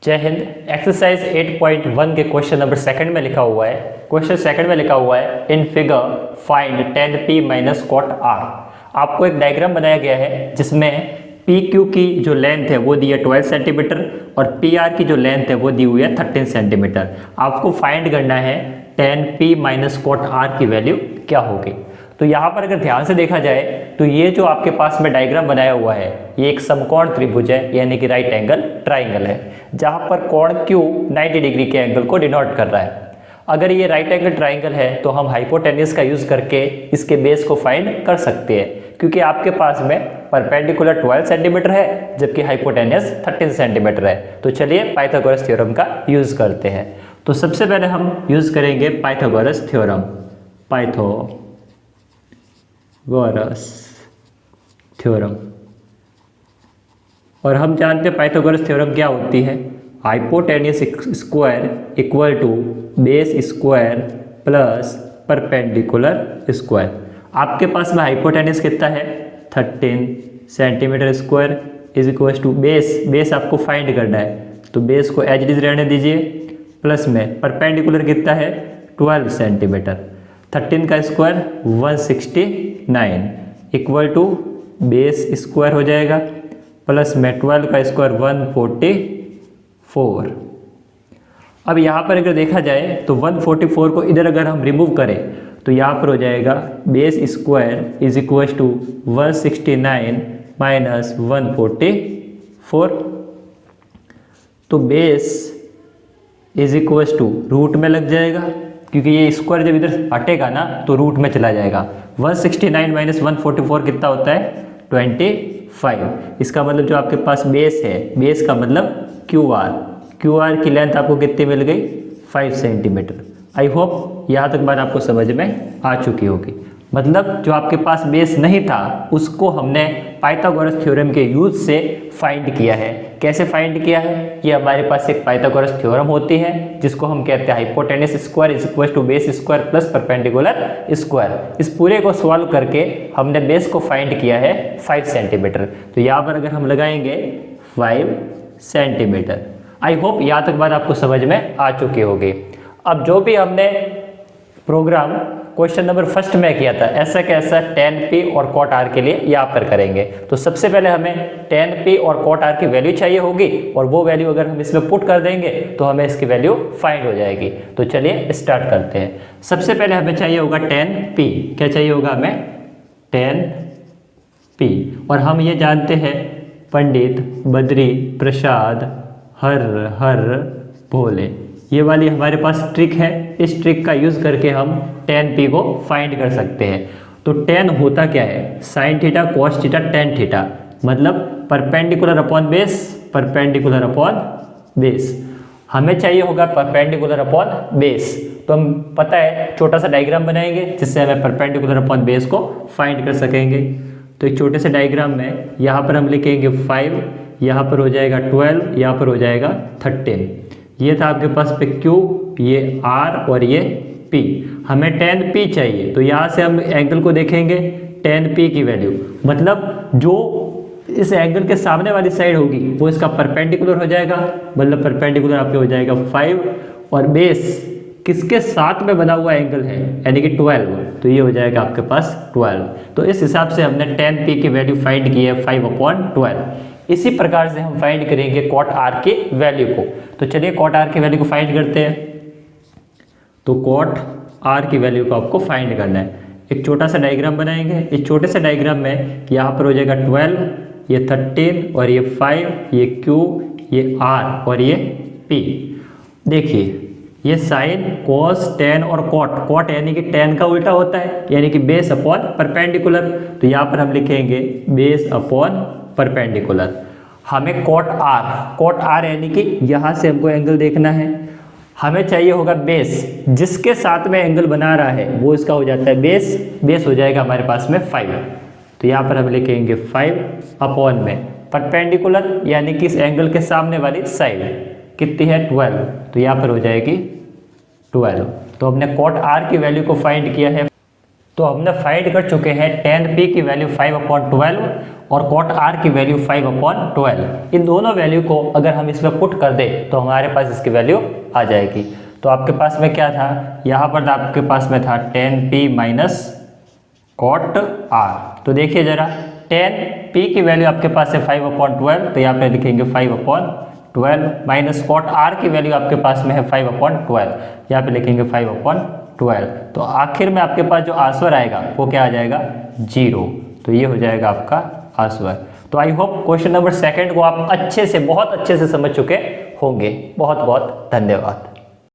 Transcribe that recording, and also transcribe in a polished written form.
जय हिंद। एक्सरसाइज 8.1 के question number second में लिखा हुआ है, क्वेश्चन सेकंड में लिखा हुआ है in figure find tan p minus cot r। आपको एक डायग्राम बनाया गया है जिसमें पी क्यू की जो लेंथ है वो दी है 12 सेंटीमीटर और पी आर की जो लेंथ है वो दी हुई है 13 सेंटीमीटर। आपको फाइंड करना है tan p minus cot r की वैल्यू क्या होगी। तो यहाँ पर अगर ध्यान से देखा जाए तो ये जो आपके पास में डायग्राम बनाया हुआ है ये एक समकोण त्रिभुज है, यानी कि राइट एंगल ट्राइंगल है, जहाँ पर कोण Q 90 डिग्री के एंगल को डिनोट कर रहा है। अगर ये राइट एंगल ट्राइंगल है तो हम हाइपोटेन्यूज का यूज करके इसके बेस को फाइंड कर सकते हैं, क्योंकि आपके पास में परपेंडिकुलर 12 सेंटीमीटर है जबकि हाइपोटेन्यूज 13 सेंटीमीटर है। तो चलिए पाइथागोरस थ्योरम का यूज करते हैं। तो सबसे पहले हम यूज करेंगे पाइथागोरस थ्योरम, पाइथागोरस थ्योरम। और हम जानते हैं पाइथागोरस थ्योरम क्या होती है, hypotenuse square equal to base square plus perpendicular square. आपके पास में हाइपोटेन्यूज कितना है 13 centimetre square is equal to base आपको फाइंड करना है, तो बेस को एज इट इज रहने दीजिए, प्लस में परपेंडिकुलर कितना है 12 सेंटीमीटर, 13 का square 169 equal to base square हो जाएगा प्लस में 12 का स्क्वायर 144। अब यहाँ पर अगर देखा जाए तो 144 को इधर अगर हम रिमूव करें तो यहाँ पर हो जाएगा base square is equal to 169 minus 144। तो base is equal to root में लग जाएगा, क्योंकि ये स्क्वायर जब इधर हटेगा ना तो रूट में चला जाएगा। 169 माइनस 144 कितना होता है 25। इसका मतलब जो आपके पास बेस है, बेस का मतलब क्यू आर की लेंथ आपको कितनी मिल गई 5 सेंटीमीटर। आई होप यहाँ तक बात आपको समझ में आ चुकी होगी। मतलब जो आपके पास बेस नहीं था उसको हमने पाइथागोरस थ्योरम के यूज से फाइंड किया है। कैसे फाइंड किया है, ये हमारे पास एक पाइथागोरस थ्योरम होती है जिसको हम कहते हैं hypotenuse square is equal to base square plus perpendicular square. इस पूरे को सॉल्व करके हमने बेस को फाइंड किया है 5 सेंटीमीटर। तो यहाँ पर अगर हम लगाएंगे 5 सेंटीमीटर। आई होप यहाँ तक बात आपको समझ में आ चुकी होगी। अब जो भी हमने प्रोग्राम क्वेश्चन नंबर फर्स्ट में किया था ऐसा कैसा tan p और cot r के लिए यहाँ पर करेंगे। तो सबसे पहले हमें tan p और cot r की वैल्यू चाहिए होगी और वो वैल्यू अगर हम इसमें पुट कर देंगे तो हमें इसकी वैल्यू फाइंड हो जाएगी। तो चलिए स्टार्ट करते हैं। सबसे पहले हमें चाहिए होगा tan p। क्या चाहिए होगा हमें tan p, और हम ये जानते हैं पंडित बद्री प्रसाद हर भोले, ये वाली हमारे पास ट्रिक है। इस ट्रिक का यूज करके हम tan p को फाइंड कर सकते हैं। तो tan होता क्या है, sine theta cos theta tan theta, मतलब perpendicular upon base, perpendicular upon base. हमें चाहिए होगा परपेंडिकुलर अपॉन बेस, तो हम पता है छोटा सा डायग्राम बनाएंगे जिससे हमें परपेंडिकुलर अपॉन बेस को फाइंड कर सकेंगे। तो एक छोटे से डायग्राम में यहाँ पर हम लिखेंगे 5, यहाँ पर हो जाएगा 12, यहाँ पर हो जाएगा 13। ये था आपके पास पे Q, ये R और ये P। हमें tan P चाहिए, तो यहाँ से हम एंगल को देखेंगे tan P की वैल्यू, मतलब जो इस एंगल के सामने वाली साइड होगी वो इसका परपेंडिकुलर हो जाएगा, मतलब परपेंडिकुलर आपके हो जाएगा 5 और बेस किसके साथ में बना हुआ एंगल है यानी कि 12, तो ये हो जाएगा आपके पास 12। तो इस हिसाब से हमने tan P की वैल्यू फाइंड की है 5/12। इसी प्रकार से हम फाइंड करेंगे cot r की वैल्यू को। तो चलिए cot r की वैल्यू को फाइंड करते हैं। तो cot r की वैल्यू को आपको फाइंड करना है। एक छोटा सा डायग्राम बनाएंगे। इस छोटे से डायग्राम में यहाँ पर हो जाएगा 12, ये 13 और ये 5, ये Q, ये R और ये P। देखिए ये साइन cos tan और cot यानी कि tan का उल्टा होता है, यानी कि बेस अपॉन परपेंडिकुलर। तो यहाँ पर हम लिखेंगे बेस अपॉन परपेंडिकुलर। हमें cot r यानी कि यहाँ से हमको एंगल देखना है। हमें चाहिए होगा बेस, जिसके साथ में एंगल बना रहा है वो इसका हो जाता है बेस हो जाएगा हमारे पास में 5। तो यहाँ पर हम लिखेंगे 5 अपॉन में परपेंडिकुलर यानी कि इस एंगल के सामने वाली साइड कितनी है 12, तो यहाँ पर हो जाएगी 12। तो हमने cot r की वैल्यू को फाइंड किया है तो हमने फाइंड कर चुके हैं tan p की वैल्यू 5/12 और cot r की वैल्यू 5/12। इन दोनों वैल्यू को अगर हम इसमें पुट कर दें तो हमारे पास इसकी वैल्यू आ जाएगी। तो आपके पास में क्या था, यहाँ पर आपके पास में था tan p minus cot r। तो देखिए जरा, tan p की वैल्यू आपके पास है 5/12, तो यहाँ पे लिखेंगे 5/12 माइनस cot r की वैल्यू आपके पास में है 5/12, यहाँ पे लिखेंगे 5/12। तो आखिर में आपके पास जो आंसर आएगा वो क्या आ जाएगा, 0। तो ये हो जाएगा आपका आंसर। तो आई होप क्वेश्चन नंबर 2 को आप अच्छे से, बहुत अच्छे से समझ चुके होंगे। बहुत बहुत धन्यवाद।